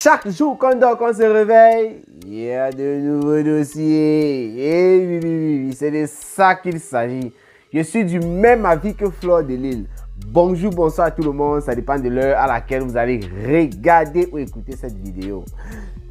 Chaque jour qu'on dort, qu'on se réveille, il y a de nouveaux dossiers. Et oui, c'est de ça qu'il s'agit. Je suis du même avis que Fleur de Lille. Bonjour, bonsoir à tout le monde. Ça dépend de l'heure à laquelle vous allez regarder ou écouter cette vidéo.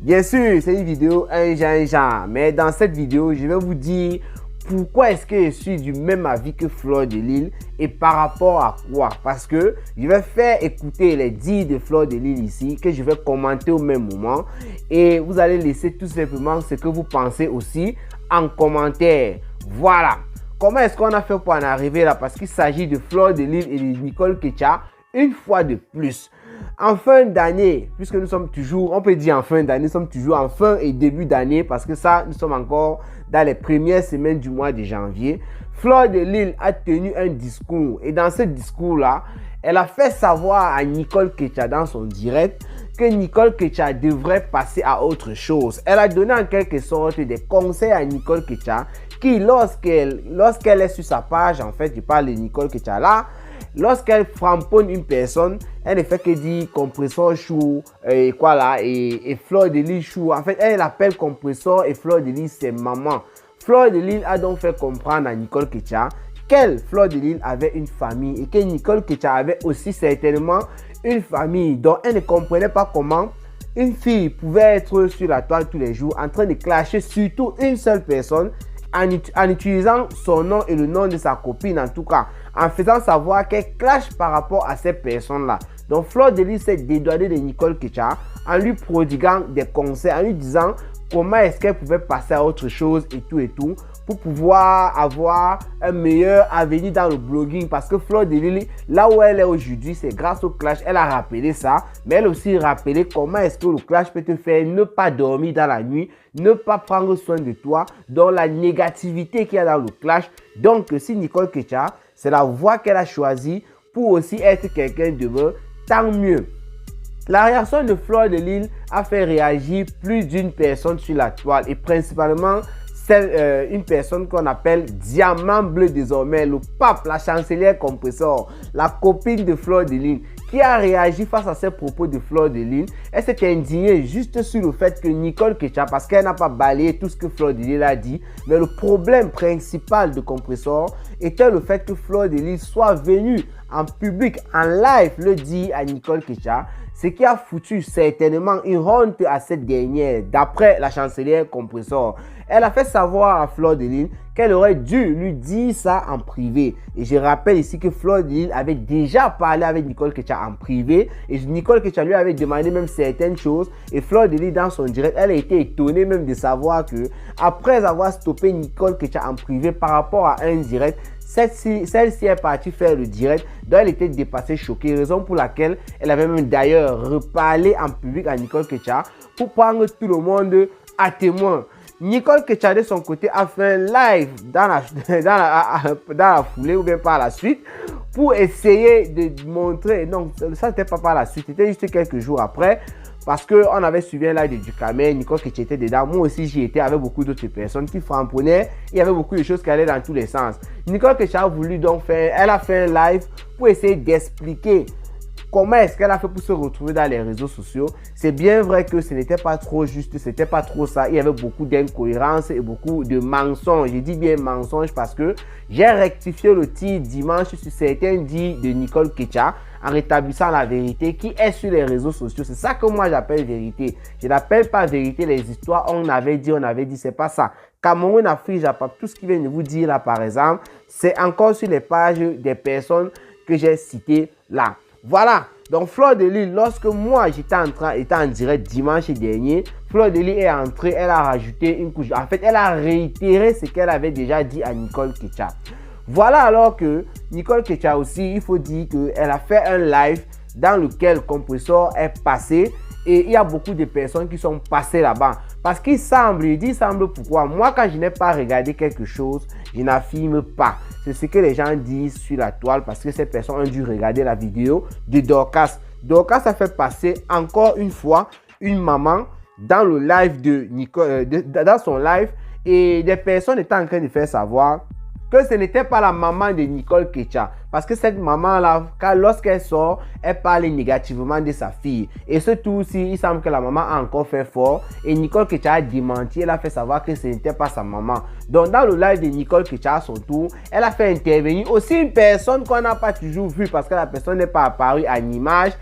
Bien sûr, c'est une vidéo un genre. Mais dans cette vidéo, je vais vous dire pourquoi est-ce que je suis du même avis que Fleur de Lille et par rapport à quoi? Parce que je vais faire écouter les dires de Fleur de Lille ici, que je vais commenter au même moment. Et vous allez laisser tout simplement ce que vous pensez aussi en commentaire. Voilà. Comment est-ce qu'on a fait pour en arriver là? Parce qu'il s'agit de Fleur de Lille et de Nicole Kecha une fois de plus. En fin d'année, puisque nous sommes toujours, on peut dire en fin d'année, nous sommes toujours en fin et début d'année parce que ça, nous sommes encore dans les premières semaines du mois de janvier. Fleur de Lille a tenu un discours et dans ce discours-là, elle a fait savoir à Nicole Kecha dans son direct que Nicole Kecha devrait passer à autre chose. Elle a donné en quelque sorte des conseils à Nicole Kecha qui, lorsqu'elle est sur sa page, en fait, je parle de Nicole Kecha là, lorsqu'elle framponne une personne, elle ne fait que dire compresseur chou et quoi là et Fleur de Lille chou. En fait, elle appelle compresseur et Fleur de Lille c'est maman. Fleur de Lille a donc fait comprendre à Nicole Kecha qu'elle, Fleur de Lille, avait une famille et que Nicole Kecha avait aussi certainement une famille dont elle ne comprenait pas comment une fille pouvait être sur la toile tous les jours en train de clasher surtout une seule personne en utilisant son nom et le nom de sa copine en tout cas, en faisant savoir qu'elle clash par rapport à ces personnes-là. Donc Fleur de Lille s'est dédouanée de Nicole Kecha en lui prodiguant des conseils, en lui disant comment est-ce qu'elle pouvait passer à autre chose et tout, pour pouvoir avoir un meilleur avenir dans le blogging. Parce que Fleur de Lille, là où elle est aujourd'hui, c'est grâce au clash. Elle a rappelé ça, mais elle a aussi rappelé comment est-ce que le clash peut te faire ne pas dormir dans la nuit, ne pas prendre soin de toi, dans la négativité qu'il y a dans le clash. Donc, si Nicole Kecha, c'est la voie qu'elle a choisie pour aussi être quelqu'un de bon, tant mieux. La réaction de Fleur de Lille a fait réagir plus d'une personne sur la toile et principalement une personne qu'on appelle Diamant Bleu désormais, le pape, la chancelière compresseur, la copine de Fleur de Lille, qui a réagi face à ces propos de Fleur de Lille. Elle s'est indignée juste sur le fait que Nicole Kecha, parce qu'elle n'a pas balayé tout ce que Fleur de Lille a dit, mais le problème principal de compresseur était le fait que Fleur de Lille soit venue en public, en live, le dire à Nicole Kecha, ce qui a foutu certainement une honte à cette dernière, d'après la chancelière compresseur. Elle a fait savoir à Fleur de Lille qu'elle aurait dû lui dire ça en privé. Et je rappelle ici que Fleur de Lille avait déjà parlé avec Nicole Kecha en privé. Et Nicole Kecha lui avait demandé même certaines choses. Et Fleur de Lille dans son direct, elle a été étonnée même de savoir que après avoir stoppé Nicole Kecha en privé par rapport à un direct, celle-ci est partie faire le direct, donc elle était dépassée, choquée, raison pour laquelle elle avait même d'ailleurs reparlé en public à Nicole Kecha pour prendre tout le monde à témoin. Nicole Kecha de son côté a fait un live dans la foulée ou bien par la suite pour essayer de montrer, non ça n'était pas par la suite, c'était juste quelques jours après. Parce qu'on avait suivi un live de Ducamel, Nicole Kecha était dedans, moi aussi j'y étais avec beaucoup d'autres personnes qui framponnaient, il y avait beaucoup de choses qui allaient dans tous les sens. Nicole Kecha a voulu donc elle a fait un live pour essayer d'expliquer comment est-ce qu'elle a fait pour se retrouver dans les réseaux sociaux. C'est bien vrai que ce n'était pas trop juste, c'était pas trop ça, il y avait beaucoup d'incohérences et beaucoup de mensonges. Je dis bien mensonges parce que j'ai rectifié le tir dimanche sur certains dits de Nicole Kecha en rétablissant la vérité qui est sur les réseaux sociaux. C'est ça que moi j'appelle vérité. Je n'appelle pas vérité les histoires on avait dit, c'est pas ça. Cameroun, Afrique, Japon, tout ce qui vient de vous dire là par exemple, c'est encore sur les pages des personnes que j'ai citées là. Voilà, donc Fleur de Lille, lorsque moi j'étais en direct dimanche dernier, Fleur de Lille est entrée, elle a rajouté une couche. En fait, elle a réitéré ce qu'elle avait déjà dit à Nicole Kecha. Voilà alors que Nicole Kecha aussi, il faut dire qu'elle a fait un live dans lequel compresseur est passé et il y a beaucoup de personnes qui sont passées là-bas. Parce qu'il semble, il dit semble pourquoi. Moi, quand je n'ai pas regardé quelque chose, je n'affirme pas. C'est ce que les gens disent sur la toile parce que ces personnes ont dû regarder la vidéo de Dorcas. Dorcas a fait passer encore une fois une maman dans le live de Nicole, dans son live et des personnes étaient en train de faire savoir que ce n'était pas la maman de Nicole Ketcha. Parce que cette maman-là, lorsqu'elle sort, elle parle négativement de sa fille. Et ce tout-ci, il semble que la maman a encore fait fort. Et Nicole Ketcha a démenti, elle a fait savoir que ce n'était pas sa maman. Donc dans le live de Nicole Ketcha à son tour, elle a fait intervenir aussi une personne qu'on n'a pas toujours vue parce que la personne n'est pas apparue en image.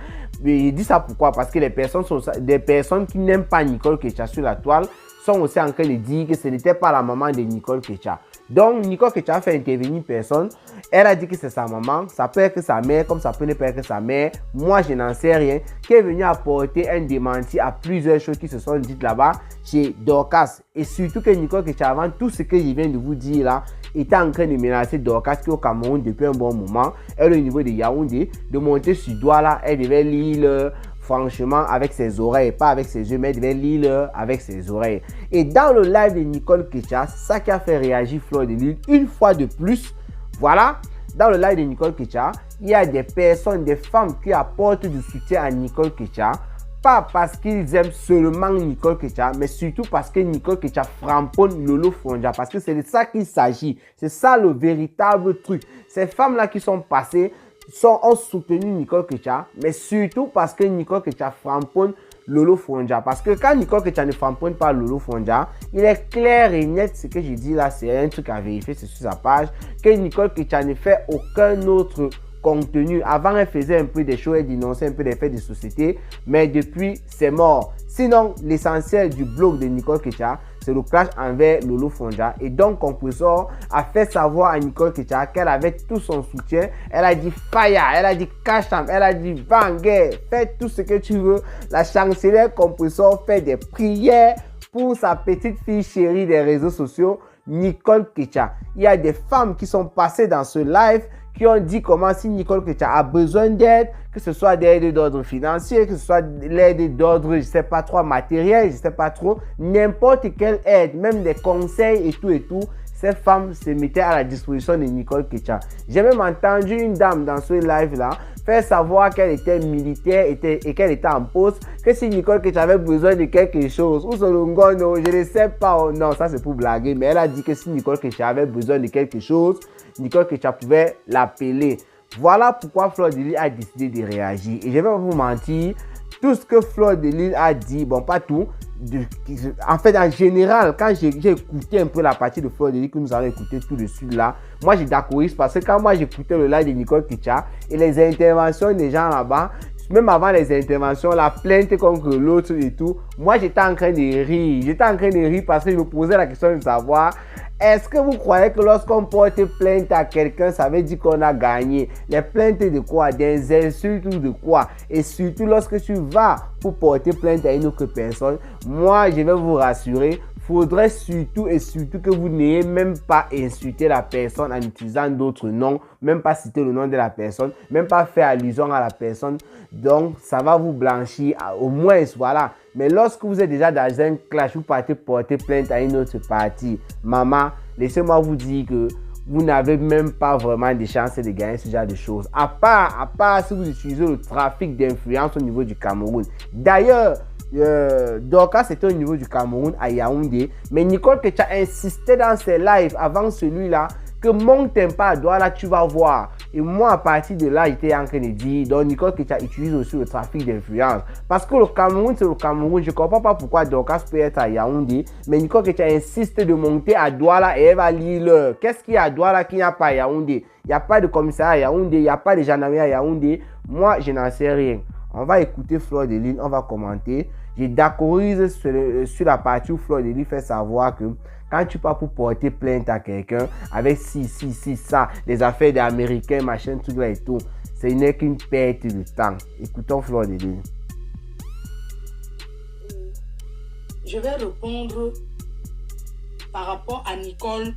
Il dit ça pourquoi? Parce que les personnes sont des personnes qui n'aiment pas Nicole Ketcha sur la toile sont aussi en train de dire que ce n'était pas la maman de Nicole Ketcha. Donc Nicole Ketcha a fait intervenir personne. Elle a dit que c'est sa maman, ça peut être sa mère comme ça peut ne pas être sa mère. Moi je n'en sais rien. Qui est venu apporter un démenti à plusieurs choses qui se sont dites là-bas chez Dorcas. Et surtout que Nicole Ketcha, avant tout ce que je viens de vous dire là, était en train de menacer Dorcas qui est au Cameroun depuis un bon moment. Elle est au niveau de Yaoundé, de monter sur Douala, elle devait lire franchement avec ses oreilles, pas avec ses yeux, mais elle devait lire avec ses oreilles. Et dans le live de Nicole Ketcha, c'est ça qui a fait réagir Fleur de Lille une fois de plus. Voilà, dans le live de Nicole Ketcha, il y a des personnes, des femmes qui apportent du soutien à Nicole Ketcha. Pas parce qu'ils aiment seulement Nicole Ketcha, mais surtout parce que Nicole Ketcha framponne Lolo Fondja. Parce que c'est de ça qu'il s'agit. C'est ça le véritable truc. Ces femmes-là qui sont passées ont soutenu Nicole Ketcha, mais surtout parce que Nicole Ketcha framponne Lolo Fondja. Parce que quand Nicole Ketcha ne framponne pas Lolo Fondja, il est clair et net, ce que je dis là, c'est un truc à vérifier, c'est sur sa page, que Nicole Ketcha ne fait aucun autre contenu. Avant, elle faisait un peu des choses, elle dénonçait un peu des faits de société, mais depuis, c'est mort. Sinon, l'essentiel du blog de Nicole Ketcha, c'est le clash envers Lolo Fondja. Et donc, Compressor a fait savoir à Nicole Ketcha qu'elle avait tout son soutien. Elle a dit fire, elle a dit Kacham, elle a dit Vanguard, fais tout ce que tu veux. La chancelière Compressor fait des prières pour sa petite fille chérie des réseaux sociaux, Nicole Ketcha. Il y a des femmes qui sont passées dans ce live qui ont dit comment si Nicole Ketcha a besoin d'aide, que ce soit d'aide d'ordre financier, que ce soit l'aide d'ordre, je sais pas trop, matériel, je sais pas trop, n'importe quelle aide, même des conseils et tout, ces femmes se mettaient à la disposition de Nicole Ketcha. J'ai même entendu une dame dans ce live-là faire savoir qu'elle était militaire et qu'elle était en poste, que si Nicole Ketcha avait besoin de quelque chose, ou Solongono, je ne sais pas, oh non, ça c'est pour blaguer, mais elle a dit que si Nicole Ketcha avait besoin de quelque chose, Nicole Ketcha pouvait l'appeler. Voilà pourquoi Fleur de Lille a décidé de réagir. Et je vais pas vous mentir, tout ce que Fleur de Lille a dit, bon pas tout, en fait en général, quand j'ai écouté un peu la partie de Fleur de Lille que nous allons écouter tout de suite là, moi j'ai d'accord parce que quand moi j'écoutais le live de Nicole Ketcha et les interventions des gens là-bas, même avant les interventions, la plainte contre l'autre et tout, moi j'étais en train de rire. J'étais en train de rire parce que je me posais la question de savoir, est-ce que vous croyez que lorsqu'on porte plainte à quelqu'un, ça veut dire qu'on a gagné? Les plaintes de quoi? Des insultes ou de quoi? Et surtout lorsque tu vas pour porter plainte à une autre personne, moi je vais vous rassurer, faudrait surtout que vous n'ayez même pas insulté la personne en utilisant d'autres noms, même pas citer le nom de la personne, même pas faire allusion à la personne. Donc, ça va vous blanchir, au moins, voilà. Mais lorsque vous êtes déjà dans un clash, vous partez porter plainte à une autre partie, maman, laissez-moi vous dire que vous n'avez même pas vraiment de chance de gagner ce genre de choses. À part si vous utilisez le trafic d'influence au niveau du Cameroun. D'ailleurs, Dorcas c'était au niveau du Cameroun à Yaoundé, mais Nicole Ketcha insistait dans ses lives avant celui-là que monte un pas à Douala, tu vas voir. Et moi à partir de là j'étais en train de dire donc Nicole Ketcha utilise aussi le trafic d'influence parce que le Cameroun c'est le Cameroun. Je comprends pas pourquoi Dorcas peut être à Yaoundé, mais Nicole Ketcha insiste de monter à Douala et elle va lire l'heure. Qu'est-ce qu'il y a à Douala qu'il n'y a pas à Yaoundé? Il n'y a pas de commissariat à Yaoundé, il n'y a pas de gendarmerie à Yaoundé. Moi je n'en sais rien. On va écouter Fleur de Lille, on va commenter. Je d'accorise sur la partie où Fleur de Lille fait savoir que quand tu pars pour porter plainte à quelqu'un avec ça, les affaires des Américains, machin, tout là et tout, ce n'est qu'une perte de temps. Écoutons Fleur de Lille. Je vais répondre par rapport à Nicole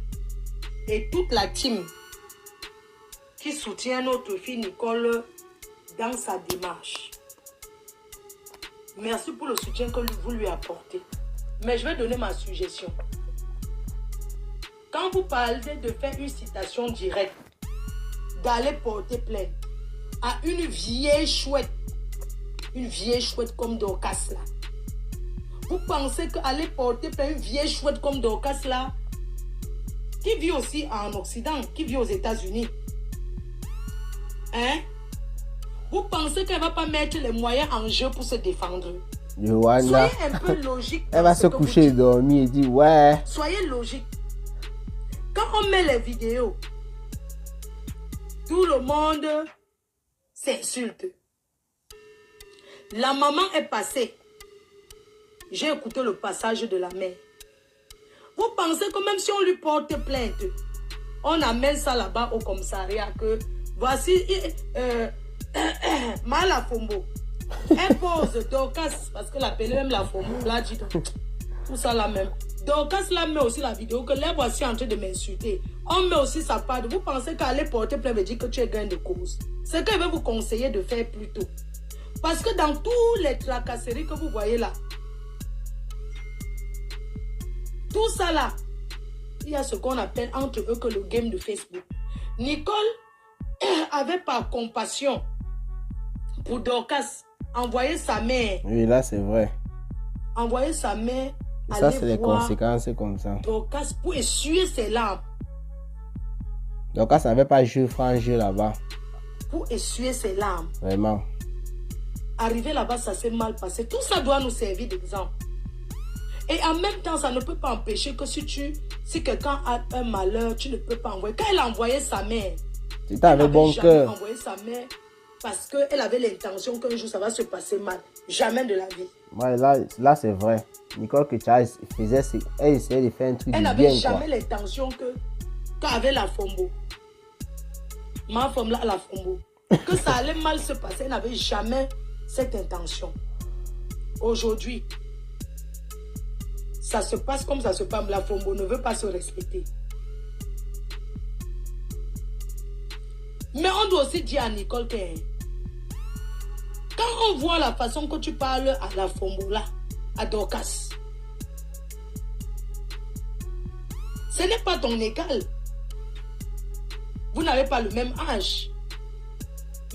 et toute la team qui soutient notre fille Nicole dans sa démarche. Merci pour le soutien que vous lui apportez. Mais je vais donner ma suggestion. Quand vous parlez de faire une citation directe, d'aller porter plainte à une vieille chouette comme Dorcas là, vous pensez qu'aller porter plainte à une vieille chouette comme Dorcas là, qui vit aussi en Occident, qui vit aux États-Unis. Hein? Vous pensez qu'elle ne va pas mettre les moyens en jeu pour se défendre? Johanna, soyez un peu logique. elle va se coucher et dormir et dire ouais. Soyez logique. Quand on met les vidéos, tout le monde s'insulte. La maman est passée. J'ai écouté le passage de la mère. Vous pensez que même si on lui porte plainte, on amène ça là-bas au commissariat que voici Mala Fombo. Elle pose Dorcas, parce que l'appelait même la Fombo, là dit tout ça là même. Dorcas là met aussi la vidéo que les voici en train de m'insulter. On met aussi sa part. Vous pensez qu'aller porter plainte veut dire que tu es gain de cause. C'est qu'elle veut vous conseiller de faire plus tôt. Parce que dans tous les tracasseries que vous voyez là, tout ça là, il y a ce qu'on appelle entre eux que le game de Facebook. Nicole avait par compassion pour Dorcas envoyer sa mère. Oui, là c'est vrai. Envoyer sa mère. Ça c'est les conséquences comme ça. Dorcas pour essuyer ses larmes. Dorcas n'avait pas joué franc jeu là-bas. Pour essuyer ses larmes. Vraiment. Arrivé là-bas, ça s'est mal passé. Tout ça doit nous servir d'exemple. Et en même temps, ça ne peut pas empêcher que si quelqu'un a un malheur, tu ne peux pas envoyer. Quand elle a envoyé sa mère, c'était avec bon cœur. Envoyé sa mère parce qu'elle avait l'intention qu'un jour ça va se passer mal. Jamais de la vie. Ouais, là c'est vrai. Nicole Ketia elle essayait de faire un truc de bien. Elle n'avait jamais l'intention qu'avec la Fombo. Ma femme là, la Fombo. Que ça allait mal se passer. Elle n'avait jamais cette intention. Aujourd'hui, ça se passe comme ça se passe. La Fombo ne veut pas se respecter. Mais on doit aussi dire à Nicole que quand on voit la façon que tu parles à la Fombo là, à Dorcas, ce n'est pas ton égal. Vous n'avez pas le même âge.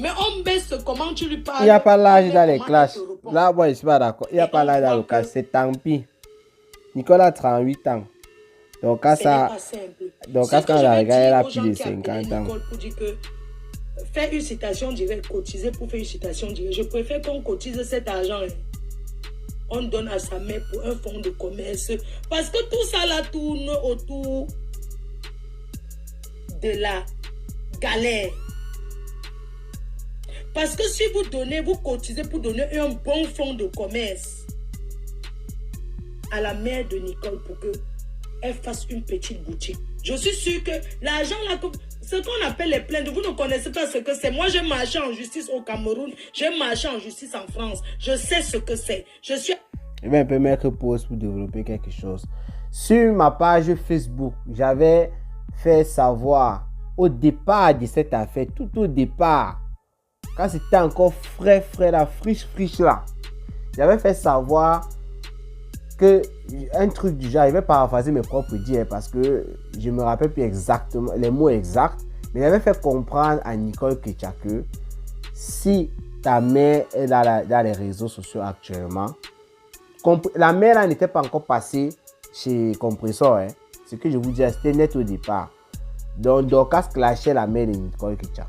Mais on baisse comment tu lui parles. Il n'y a pas l'âge dans les classes. Là, moi, je ne suis pas d'accord. Il n'y a pas l'âge dans le cas. C'est tant pis. Nicolas a 38 ans. Donc, quand ça. Donc, quand on la regarde, elle a plus de 50 ans. Pour dire que faire une citation directe, cotiser pour faire une citation directe. Je préfère qu'on cotise cet argent. On donne à sa mère pour un fonds de commerce. Parce que tout ça là tourne autour de la galère. Parce que si vous cotisez pour donner un bon fonds de commerce à la mère de Nicole pour qu'elle fasse une petite boutique. Je suis sûre que l'argent là, ce qu'on appelle les plaintes, vous ne connaissez pas ce que c'est. Moi, j'ai marché en justice au Cameroun, j'ai marché en justice en France. Je sais ce que c'est. Je suis... Je vais un peu mettre pause pour développer quelque chose. Sur ma page Facebook, j'avais fait savoir au départ de cette affaire, tout au départ, quand c'était encore frais là, friche là, j'avais fait savoir que un truc du genre, je vais paraphraser mes propres dires parce que je me rappelle plus exactement les mots exacts, mais j'avais fait comprendre à Nicole Ketia que si ta mère est dans les réseaux sociaux actuellement, la mère là n'était pas encore passée chez Compressor, hein. Ce que je vous dis, c'était net au départ. Donc Dorcas clashait la mère de Nicole Ketia.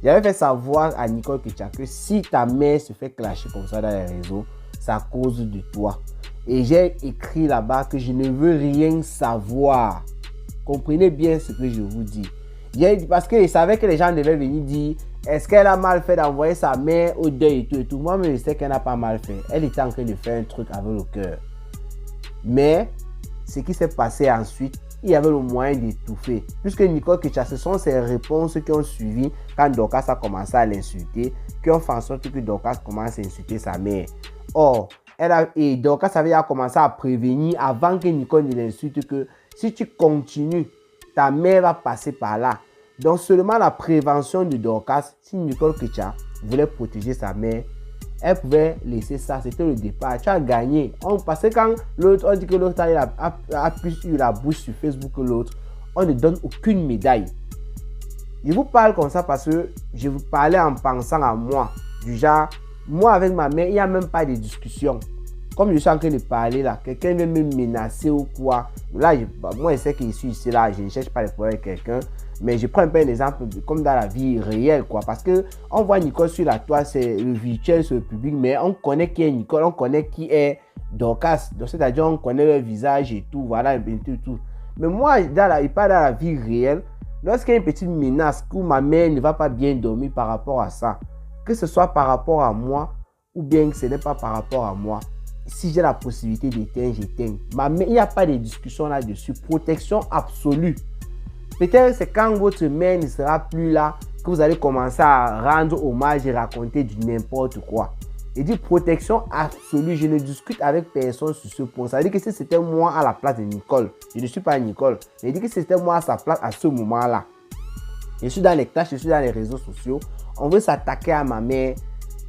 J'avais fait savoir à Nicole Ketia que si ta mère se fait clasher comme ça dans les réseaux, c'est à cause de toi. Et j'ai écrit là-bas que je ne veux rien savoir. Comprenez bien ce que je vous dis. Parce que je savais que les gens devaient venir dire est-ce qu'elle a mal fait d'envoyer sa mère au deuil et tout. Moi, je sais qu'elle n'a pas mal fait. Elle était en train de faire un truc avec le cœur. Mais ce qui s'est passé ensuite, il y avait le moyen d'étouffer. Puisque Nicole Ketia, ce sont ses réponses qui ont suivi quand Dorcas a commencé à l'insulter, qui ont fait en sorte que Dorcas commence à insulter sa mère. Or, Dorcas avait commencé à prévenir avant que Nicole ne l'insulte que si tu continues, ta mère va passer par là. Donc seulement la prévention de Dorcas, si Nicole Ketia voulait protéger sa mère, elle pouvait laisser ça, c'était le départ. Tu as gagné. Parce que quand l'autre, on dit que l'autre a plus eu la bouche sur Facebook que l'autre, on ne donne aucune médaille. Je vous parle comme ça parce que je vous parlais en pensant à moi. Du genre, moi avec ma mère, il n'y a même pas de discussion. comme je suis en train de parler là, quelqu'un veut me menacer ou quoi. Là, moi, je sais que je suis ici là, je ne cherche pas les problèmes avec quelqu'un. Mais je prends un peu un exemple comme dans la vie réelle, quoi. Parce que on voit Nicole sur la toile, c'est le virtuel, c'est le public, mais on connaît qui est Nicole, on connaît qui est Dorcas. Donc, c'est-à-dire, on connaît leur visage et tout, voilà, et tout. Mais moi, il parle dans la vie réelle. Lorsqu'il y a une petite menace, que ma mère ne va pas bien dormir par rapport à ça, que ce soit par rapport à moi, ou bien que ce n'est pas par rapport à moi, si j'ai la possibilité d'éteindre, j'éteins. Il n'y a pas de discussion là-dessus. Protection absolue. Peut-être c'est quand votre mère ne sera plus là que vous allez commencer à rendre hommage et raconter du n'importe quoi. Il dit protection absolue. Je ne discute avec personne sur ce point. Ça veut dire que si c'était moi à la place de Nicole, je ne suis pas Nicole, mais il dit que si c'était moi à sa place à ce moment-là, je suis dans les clashs, je suis dans les réseaux sociaux, on veut s'attaquer à ma mère,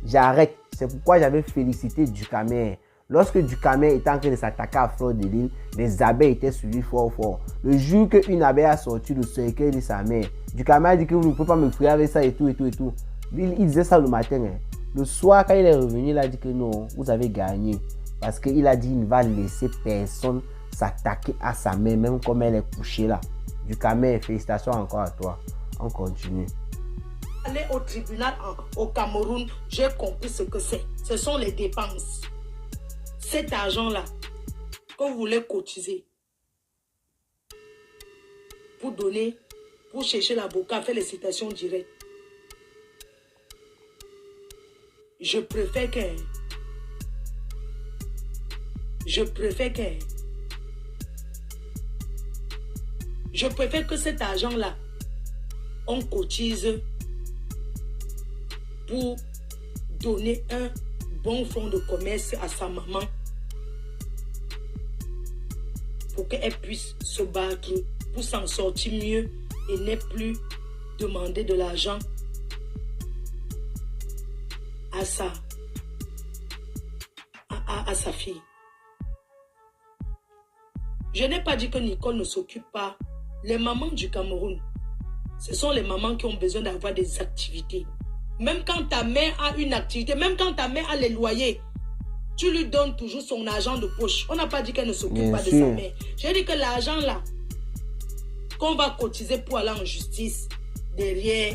j'arrête. C'est pourquoi j'avais félicité Ducamer. Lorsque Ducamer était en train de s'attaquer à Fleur de Lys, les abeilles étaient suivis fort. Le jour qu'une abeille a sorti le cercueil de sa mère, Ducamer a dit que vous ne pouvez pas me frire avec ça et tout. Il disait ça le matin. Le soir, quand il est revenu, il a dit que non, vous avez gagné. Parce qu'il a dit qu'il ne va laisser personne s'attaquer à sa mère, même comme elle est couchée là. Ducamer, félicitations encore à toi. On continue. Aller au tribunal au Cameroun, j'ai compris ce que c'est. Ce sont les dépenses. Cet argent-là, que vous voulez cotiser pour donner, pour chercher l'avocat, faire les citations directes. Je préfère que cet argent-là, on cotise pour donner un bon fonds de commerce à sa maman pour qu'elle puisse se battre pour s'en sortir mieux et n'ait plus demandé de l'argent à sa fille. Je n'ai pas dit que Nicole ne s'occupe pas. Les mamans du Cameroun, ce sont les mamans qui ont besoin d'avoir des activités. Même quand ta mère a une activité, même quand ta mère a les loyers, tu lui donnes toujours son argent de poche. On n'a pas dit qu'elle ne s'occupe pas de sa mère. J'ai dit que l'argent là, qu'on va cotiser pour aller en justice, derrière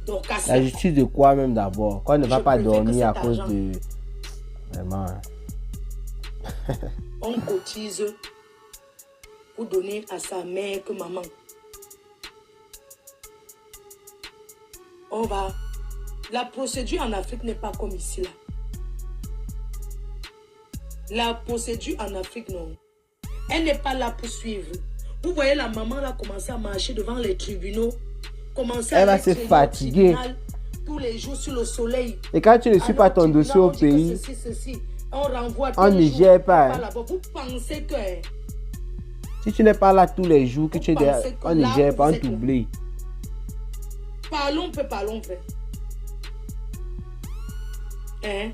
Dorcas. La justice de quoi même d'abord? Quand on ne va pas dormir à cause de... Vraiment. On cotise pour donner à sa mère que maman. On va... La procédure en Afrique n'est pas comme ici là. La procédure en Afrique, non. Elle n'est pas là pour suivre. Vous voyez la maman là commencer à marcher devant les tribunaux. Elle va se fatiguer. Tous les jours sur le soleil. Et quand tu ne suis pas ton dossier au pays, on renvoie on n'y gère pas. Vous pensez que... Si tu n'es pas là tous les jours, que tu es derrière, on n'y gère pas, on t'oublie. Parlons vrai. Hein?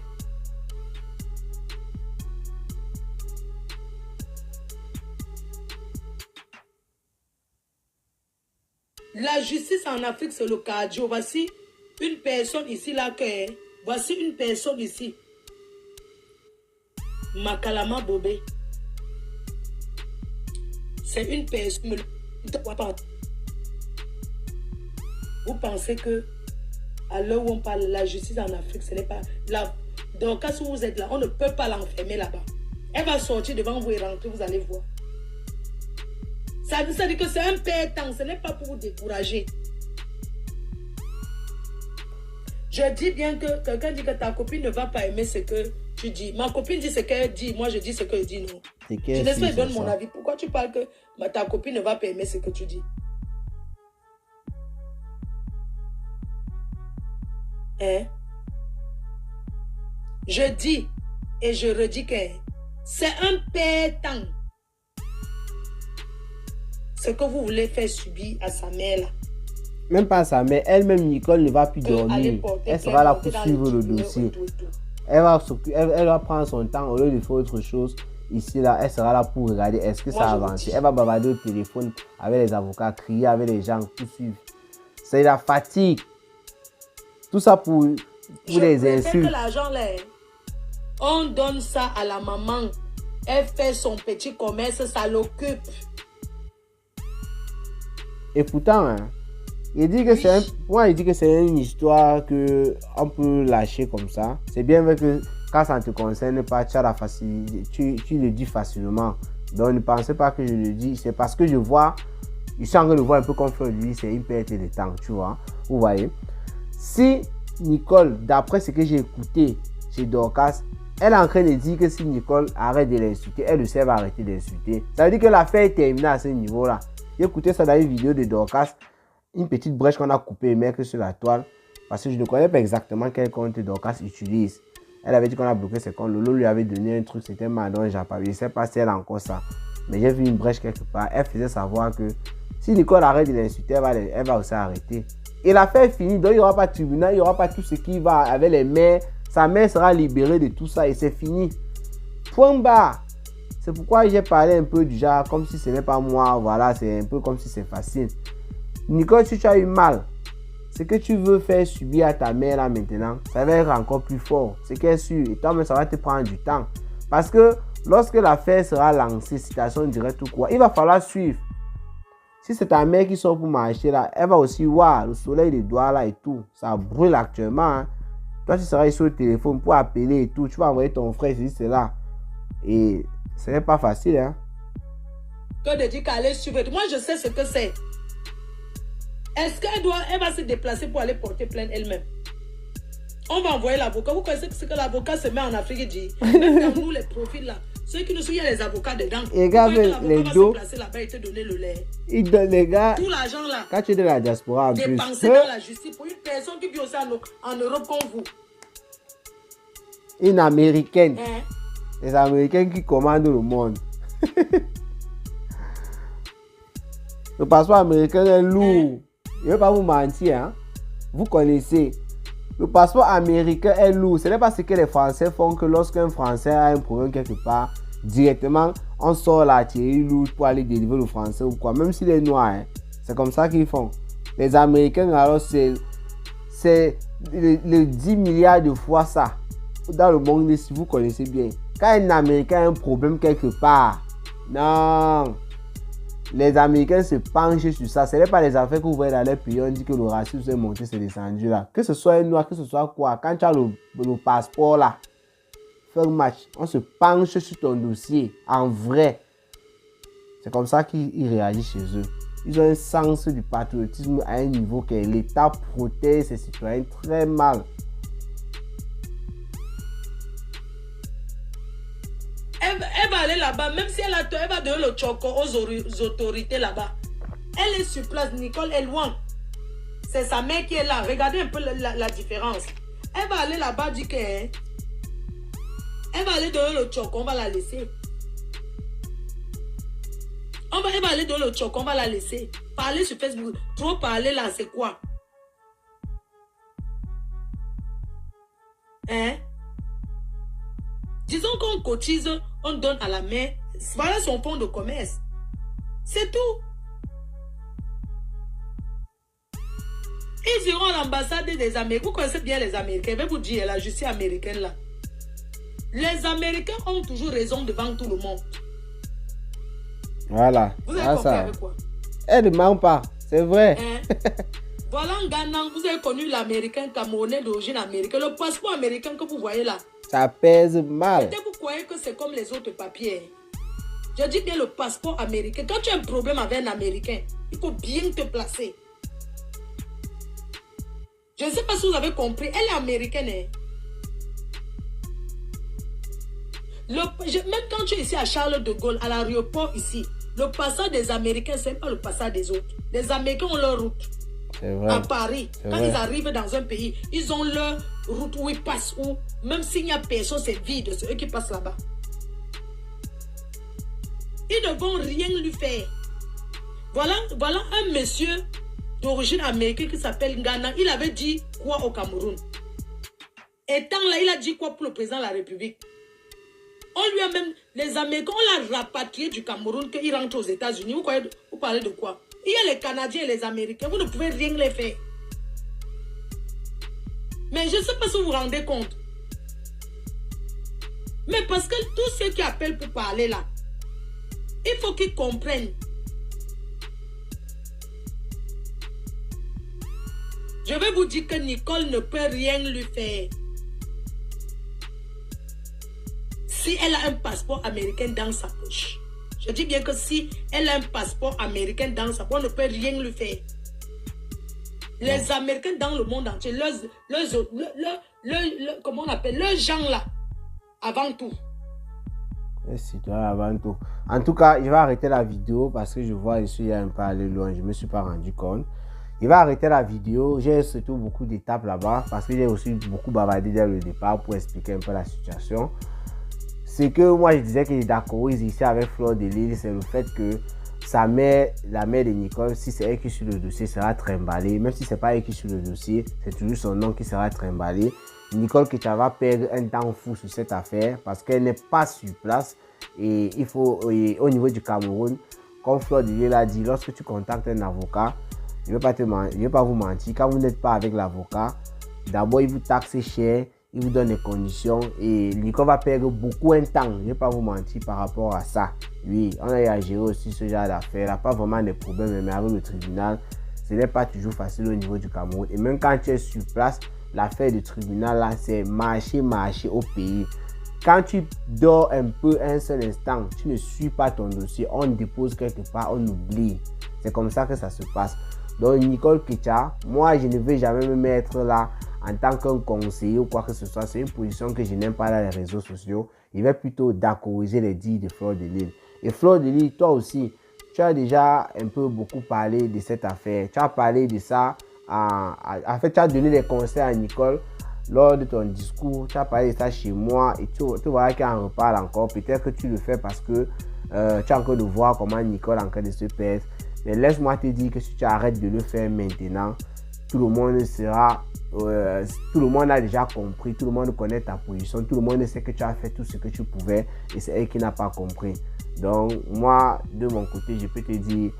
La justice en Afrique, c'est le cardio. Voici une personne ici, là, voici une personne ici. Makalama Bobé. C'est une personne. Vous pensez que à l'heure où on parle de la justice en Afrique, ce n'est pas là. Dans le cas où vous êtes là, on ne peut pas l'enfermer là-bas. Elle va sortir devant vous et rentrer, vous allez voir. Ça veut dire que c'est un père-temps, ce n'est pas pour vous décourager. Je dis bien que quelqu'un dit que ta copine ne va pas aimer ce que tu dis. Ma copine dit ce qu'elle dit, moi je dis ce qu'elle dit, non. Je laisse pas donner mon avis. Pourquoi tu parles que ta copine ne va pas aimer ce que tu dis? Hein? Je dis et je redis que c'est un père-temps. Ce que vous voulez faire subir à sa mère là. Même pas à sa mère, elle-même Nicole ne va plus dormir. Elle sera là pour suivre le dossier. Elle va prendre son temps au lieu de faire autre chose. Ici là, elle sera là pour regarder est-ce que ça avance. Elle va bavarder au téléphone avec les avocats, crier avec les gens, tout suivre. C'est la fatigue. Tout ça pour les insultes. Que l'argent là, On donne ça à la maman. Elle fait son petit commerce, ça l'occupe. Et pourtant, hein, il dit que il dit que c'est une histoire que on peut lâcher comme ça. C'est bien vrai que quand ça ne te concerne pas, tu as la facilité, tu le dis facilement. Donc ne pensez pas que je le dis. C'est parce que je vois, je suis en train de voir un peu comme Fleur lui, c'est une perte de temps, tu vois. Vous voyez. Si Nicole, d'après ce que j'ai écouté chez Dorcas, elle est en train de dire que si Nicole arrête de l'insulter, elle aussi va arrêter d'insulter. Ça veut dire que l'affaire est terminée à ce niveau-là. J'ai écouté ça dans une vidéo de Dorcas, une petite brèche qu'on a coupée et mettre sur la toile. Parce que je ne connais pas exactement quel compte Dorcas utilise. Elle avait dit qu'on a bloqué ses comptes. Lolo lui avait donné un truc, c'était Madon Japon. Je ne sais pas si elle a encore ça. Mais j'ai vu une brèche quelque part. Elle faisait savoir que si Nicole arrête de l'insulter, elle va aussi arrêter. Et l'affaire est finie. Donc il n'y aura pas de tribunal, il n'y aura pas tout ce qui va avec les mères. Sa mère sera libérée de tout ça et c'est fini. Point barre. C'est pourquoi j'ai parlé un peu du genre comme si ce n'est pas moi. Voilà, c'est un peu comme si c'est facile. Nicole, si tu as eu mal, ce que tu veux faire subir à ta mère là maintenant, ça va être encore plus fort. C'est qu'elle est sûre. Et toi-même, ça va te prendre du temps. Parce que lorsque l'affaire sera lancée, citation directe ou quoi, il va falloir suivre. Si c'est ta mère qui sort pour marcher là, elle va aussi voir le soleil des doigts là et tout. Ça brûle actuellement. Hein. Toi, tu seras sur le téléphone pour appeler et tout. Tu vas envoyer ton frère, c'est là. Et ce n'est pas facile. Hein. Que de dire qu'elle est suivre. Moi, je sais ce que c'est. Est-ce qu'elle va se déplacer pour aller porter plainte elle-même? On va envoyer l'avocat. Vous connaissez ce que l'avocat se met en Afrique et dit? Même dans nous, les profils là. Ceux qui nous suivent, il y a les avocats dedans. Les gars, les dos. Va se placer là-bas et te donner le lait. Il donne les gars. Tout l'argent là. Quand tu es de la diaspora en plus. Dépenser dans la justice pour une personne qui vit aussi en Europe comme vous. Une américaine. Les Américains qui commandent le monde. Le passeport américain est lourd. Je ne vais pas vous mentir. Hein? Vous connaissez. Le passeport américain est lourd. Ce n'est pas ce que les Français font que lorsqu'un Français a un problème quelque part, directement, on sort la thierry lourde pour aller délivrer le Français ou quoi. Même s'il est noir. Hein? C'est comme ça qu'ils font. Les Américains, alors, c'est le 10 milliards de fois ça. Dans le monde, si vous connaissez bien. Quand un Américain a un problème quelque part, non. Les Américains se penchent sur ça. Ce n'est pas les affaires que vous voyez dans les pays. On dit que le racisme est monté, c'est descendu là. Que ce soit un noir, que ce soit quoi. Quand tu as le passeport là, fais un match. On se penche sur ton dossier en vrai. C'est comme ça qu'ils réagissent chez eux. Ils ont un sens du patriotisme à un niveau que l'État protège ses citoyens très mal. Elle va aller là-bas, même si elle va donner le choco aux autorités là-bas. Elle est sur place, Nicole est loin. C'est sa mère qui est là. Regardez un peu la différence. Elle va aller là-bas, dit que... elle va aller donner le choco, on va la laisser. Elle va aller donner le choco, on va la laisser. Parler sur Facebook. Trop parler là, c'est quoi? Hein? Disons qu'on cotise, on donne à la mère. Voilà son fonds de commerce. C'est tout. Ils iront à l'ambassade des Américains. Vous connaissez bien les Américains. Je vais vous dire, la justice américaine là. Les Américains ont toujours raison devant tout le monde. Voilà. Vous avez compris avec quoi? Elle ne ment pas. C'est vrai. Hein? Voilà en Ghana, vous avez connu l'Américain camerounais d'origine américaine. Le passeport américain que vous voyez là. Ça pèse mal. Peut-être vous croyez que c'est comme les autres papiers. Je dis bien le passeport américain. Quand tu as un problème avec un Américain, il faut bien te placer. Je ne sais pas si vous avez compris. Elle est américaine. Hein? Même quand tu es ici à Charles de Gaulle, à l'aéroport ici, le passage des Américains, ce n'est pas le passage des autres. Les Américains ont leur route. C'est vrai. À Paris, quand ils arrivent dans un pays, ils ont leur route où ils passent, où même s'il n'y a personne, c'est vide, c'est eux qui passent là-bas. Ils ne vont rien lui faire. Voilà un monsieur d'origine américaine qui s'appelle Ghana. Il avait dit quoi au Cameroun? Étant là, il a dit quoi pour le président de la République? On lui a même, les Américains, on l'a rapatrié du Cameroun, qu'il rentre aux États-Unis. Vous parlez de quoi? Il y a les Canadiens et les Américains, vous ne pouvez rien les faire. Mais je ne sais pas si vous vous rendez compte. Mais parce que tous ceux qui appellent pour parler là, il faut qu'ils comprennent. Je vais vous dire que Nicole ne peut rien lui faire. Si elle a un passeport américain dans sa poche. Je dis bien que si elle a un passeport américain dans sa poche, on ne peut rien lui faire. Les Américains dans le monde entier, comment on appelle, leurs gens là, avant tout. Avant tout. En tout cas, je vais arrêter la vidéo parce que je vois, je suis un peu allé loin, je ne me suis pas rendu compte. Je vais arrêter la vidéo. J'ai surtout beaucoup d'étapes là-bas parce que j'ai aussi beaucoup bavardé dès le départ pour expliquer un peu la situation. Ce que moi je disais que j'accorde ici avec Fleur de Lys, c'est le fait que sa mère, la mère de Nicole, si c'est elle qui est sur le dossier, sera trimballée. Même si ce n'est pas elle qui est sur le dossier, c'est toujours son nom qui sera trimballé. Nicole Ketia va perdre un temps fou sur cette affaire parce qu'elle n'est pas sur place. Et il faut, au niveau du Cameroun, comme Fleur de Lys l'a dit, lorsque tu contactes un avocat, je ne vais pas vous mentir, quand vous n'êtes pas avec l'avocat, d'abord il vous taxe cher, il vous donne des conditions et Nicole va perdre beaucoup de temps, je ne vais pas vous mentir par rapport à ça. Oui, on a eu à gérer aussi ce genre d'affaires, il n'y a pas vraiment de problème, mais avec le tribunal, ce n'est pas toujours facile au niveau du Cameroun. Et même quand tu es sur place, l'affaire du tribunal là, c'est marcher au pays. Quand tu dors un peu un seul instant, tu ne suis pas ton dossier, on dépose quelque part, on oublie. C'est comme ça que ça se passe. Donc Nicole Ketia, moi je ne vais jamais me mettre là en tant qu'un conseiller ou quoi que ce soit. C'est une position que je n'aime pas dans les réseaux sociaux. Je vais plutôt d'accordiser les dires de Fleur de Lys. Et Fleur de Lys, toi aussi, tu as déjà un peu beaucoup parlé de cette affaire. Tu as parlé de ça, en fait tu as donné des conseils à Nicole lors de ton discours. Tu as parlé de ça chez moi et tu vois qu'elle en reparle encore. Peut-être que tu le fais parce que tu as encore de voir comment Nicole est en train de se perdre. Mais laisse-moi te dire que si tu arrêtes de le faire maintenant, tout le monde sera, tout le monde a déjà compris, tout le monde connaît ta position, tout le monde sait que tu as fait tout ce que tu pouvais et c'est elle qui n'a pas compris. Donc moi, de mon côté, je peux te dire,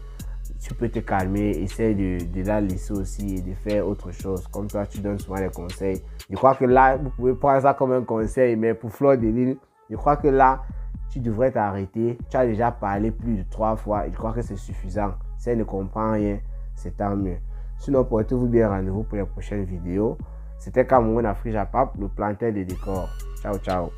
tu peux te calmer, essaie de la laisser aussi et de faire autre chose. Comme toi, tu donnes souvent des conseils. Je crois que là, vous pouvez prendre ça comme un conseil, mais pour Fleur de Lys, je crois que là, tu devrais t'arrêter. Tu as déjà parlé plus de 3 fois et je crois que c'est suffisant. Si elle ne comprend rien, c'est tant mieux. Sinon, portez-vous bien, rendez-vous pour les prochaines vidéos. C'était Cameroun Afrique Japap, le planteur des décors. Ciao, ciao.